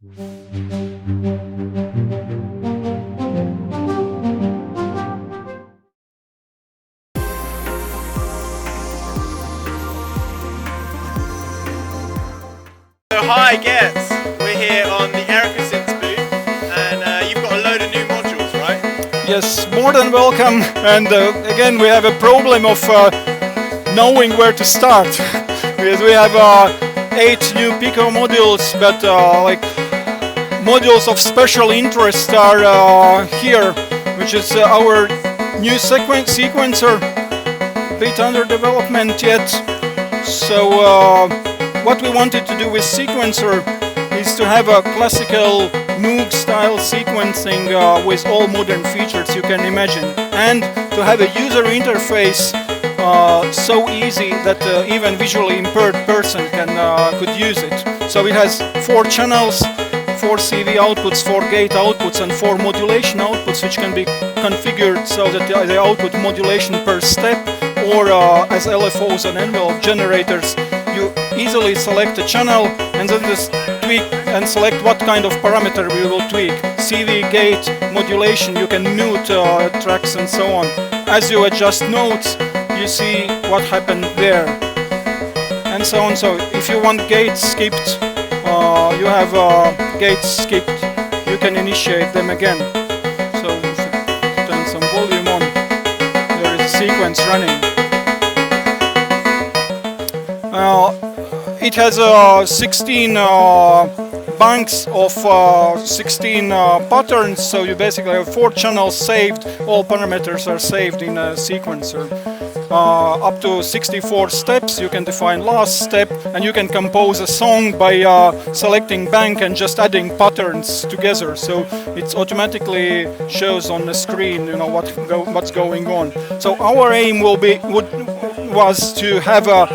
So hi Girts, we're here on the Erica Synths booth and you've got a load of new modules, right? Yes, more than welcome. And again, we have a problem of knowing where to start. Because we have 8 new pico modules, but like modules of special interest are here, which is our new sequencer, a bit under development yet. So what we wanted to do with sequencer is to have a classical Moog style sequencing with all modern features you can imagine, and to have a user interface so easy that even visually impaired person could use it. So it has 4 channels, 4 CV outputs, 4 gate outputs, and 4 modulation outputs, which can be configured so that the output modulation per step, or as LFOs and envelope generators. You easily select a channel and then just tweak and select what kind of parameter we will tweak. CV, gate, modulation, you can mute tracks and so on. As you adjust notes, you see what happened there. And so on. So if you want gates skipped, you have gates skipped, you can initiate them again. So if you turn some volume on, there is a sequence running. It has 16 banks of 16 patterns, so you basically have 4 channels saved. All parameters are saved in a sequencer. Up to 64 steps, you can define last step, and you can compose a song by selecting bank and just adding patterns together. So it automatically shows on the screen, you know, what's going on. So our aim was to have a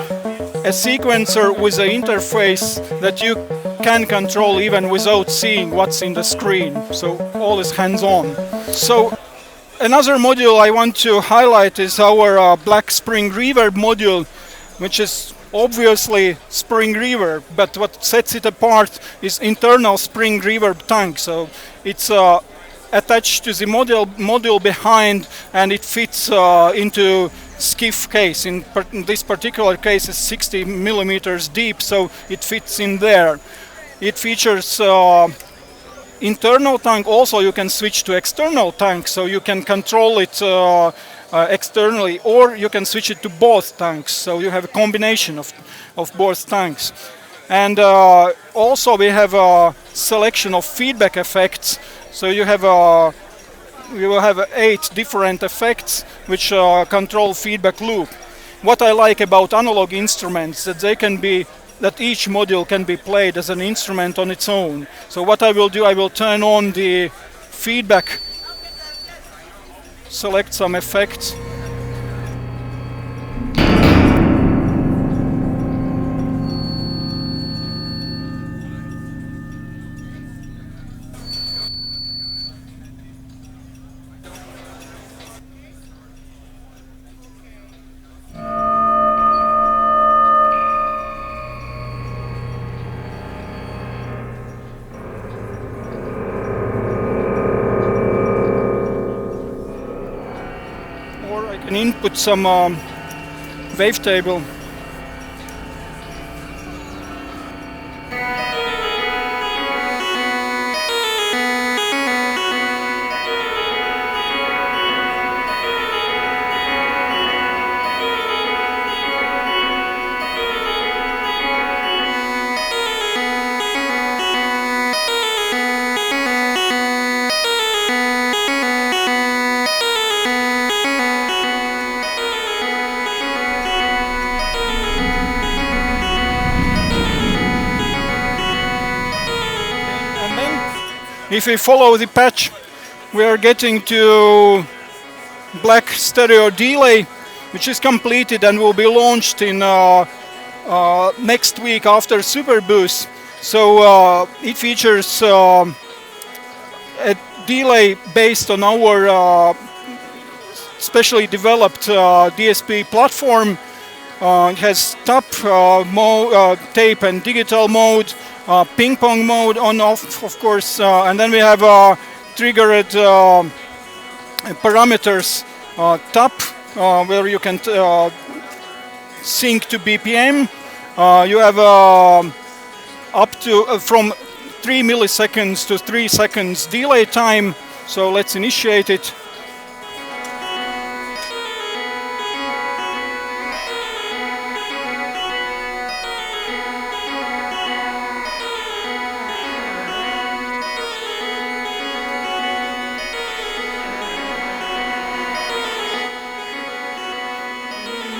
sequencer with an interface that you can control even without seeing what's in the screen. So all is hands-on. So another module I want to highlight is our Black Spring Reverb module, which is obviously spring reverb, but what sets it apart is internal spring reverb tank. So it's attached to the module behind, and it fits into skiff case. In this particular case is 60 millimeters deep, so it fits in there. It features internal tank. Also you can switch to external tank, so you can control it externally, or you can switch it to both tanks, so you have a combination of both tanks. And also we have a selection of feedback effects, so you will have 8 different effects which control feedback loop. What I like about analog instruments that that each module can be played as an instrument on its own. So what I will do, I will turn on the feedback, select some effects. And input some wavetable. If we follow the patch, we are getting to black stereo delay, which is completed and will be launched in next week after Superbooth. So it features a delay based on our specially developed DSP platform, It has top tape and digital mode, ping pong mode on off, of course, and then we have triggered parameters top where you can sync to BPM. You have up to from 3 milliseconds to 3 seconds delay time. So let's initiate it.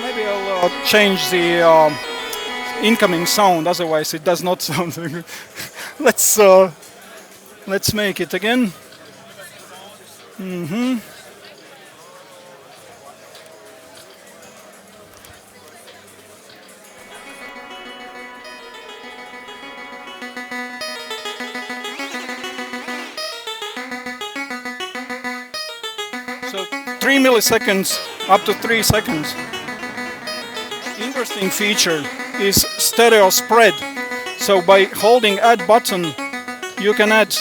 Maybe I'll change the incoming sound, otherwise it does not sound good. Let's make it again. So 3 milliseconds up to 3 seconds. Interesting feature is stereo spread. So by holding add button, you can add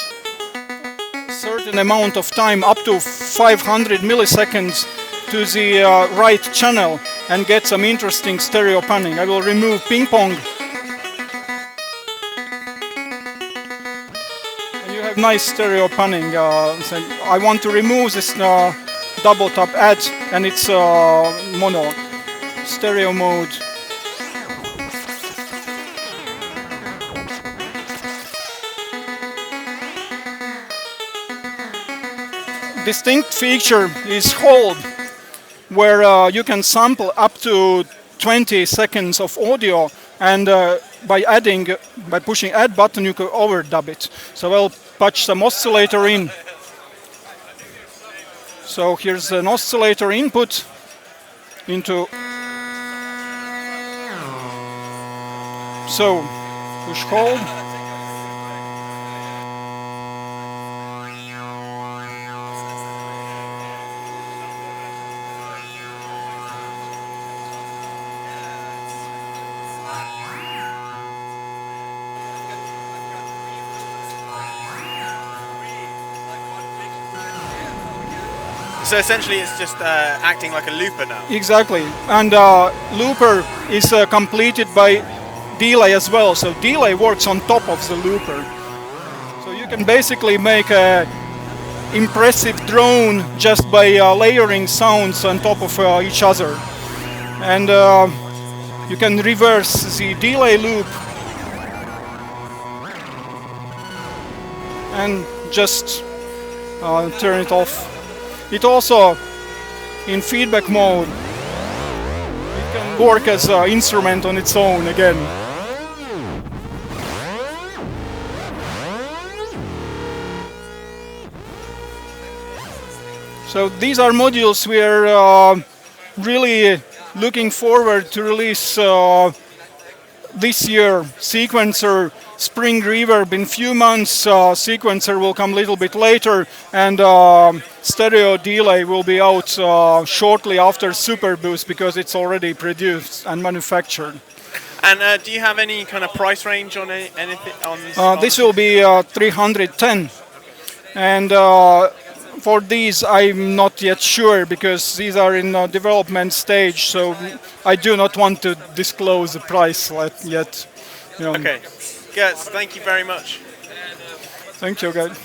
certain amount of time up to 500 milliseconds to the right channel and get some interesting stereo panning. I will remove ping pong. And you have nice stereo panning. So I want to remove this double tap add, and it's mono stereo mode. Distinct feature is hold, where you can sample up to 20 seconds of audio, and by pushing add button you can overdub it. So I'll patch some oscillator in. So here's an oscillator input into. So push hold. So essentially it's just acting like a looper now. Exactly, and looper is completed by delay as well, so delay works on top of the looper. So you can basically make a impressive drone just by layering sounds on top of each other. And you can reverse the delay loop and just turn it off. It also, in feedback mode, it can work as an instrument on its own again. So these are modules we are really looking forward to release this year. Sequencer, Spring Reverb in few months, Sequencer will come a little bit later, and stereo delay will be out shortly after Superbooth because it's already produced and manufactured. And do you have any kind of price range on anything on this? This will be 310, and for these I'm not yet sure because these are in development stage, so I do not want to disclose the price yet. Okay, Girts, thank you very much. Thank you, guys.